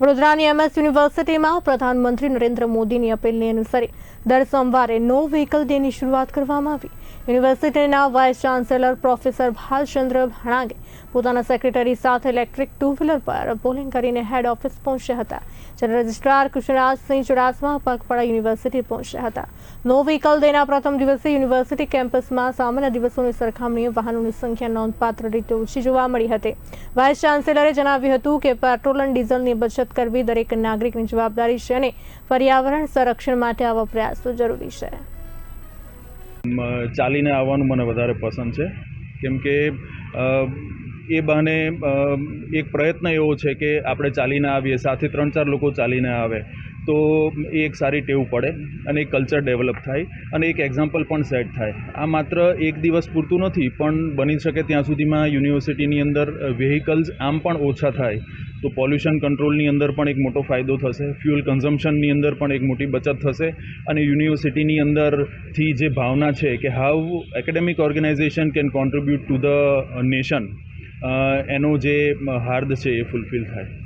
વડોદરાની MS યુનિવર્સિટીમાં પ્રધાનમંત્રી નરેન્દ્ર મોદીની અપીલને અનુસરી દર સોમવારે નો વ્હીકલ ડેની શરૂઆત કરવામાં આવી। યુનિવર્સિટીના વાઇસ ચાન્સેલર પ્રોફેસર ભાલચંદ્ર ભાણાગે પોતાના સેક્રેટરી સાથે ઇલેક્ટ્રિક ટુ વ્હીલર પર પોલિંગ કરીને હેડ ઓફિસ પહોંચ્યા હતા, જ્યારે રજિસ્ટ્રાર કૃષ્ણરાજસિંહ ચુડાસમા પગપાળા યુનિવર્સિટી પહોંચ્યા હતા। નો વ્હીકલ ડેના પ્રથમ દિવસે યુનિવર્સિટી કેમ્પસમાં સામાન્ય દિવસોની સરખામણીએ વાહનોની સંખ્યા નોંધપાત્ર રીતે ઓછી જોવા મળી હતી। વાઇસ ચાન્સેલરે જણાવ્યું હતું કે પેટ્રોલ અને ડીઝલની બચત કરવી દરેક નાગરિકની જવાબદારી છે અને પર્યાવરણ સંરક્ષણ માટે આવા પ્રયાસો જરૂરી છે। ચાલીને આવવાનું મને વધારે પસંદ છે, કેમ કે એ બહાને એક પ્રયત્ન એવો છે કે આપણે ચાલીને આવીએ, સાથે 3-4 લોકો ચાલીને આવે તો એ એક સારી ટેવ પડે અને એક કલ્ચર ડેવલપ થાય અને એક એક્ઝામ્પલ પણ સેટ થાય। આ માત્ર એક દિવસ પૂરતું નથી, પણ બની શકે ત્યાં સુધીમાં યુનિવર્સિટીની અંદર વ્હીકલ્સ આમ પણ ઓછા થાય તો પોલ્યુશન કંટ્રોલની અંદર પણ એક મોટો ફાયદો થશે, ફ્યુઅલ કન્ઝમ્પશનની અંદર પણ એક મોટી બચત થશે અને યુનિવર્સિટીની અંદરથી જે ભાવના છે કે how academic organization can contribute to the nation, એનો જે હાર્દ છે એ ફૂલફિલ થાય।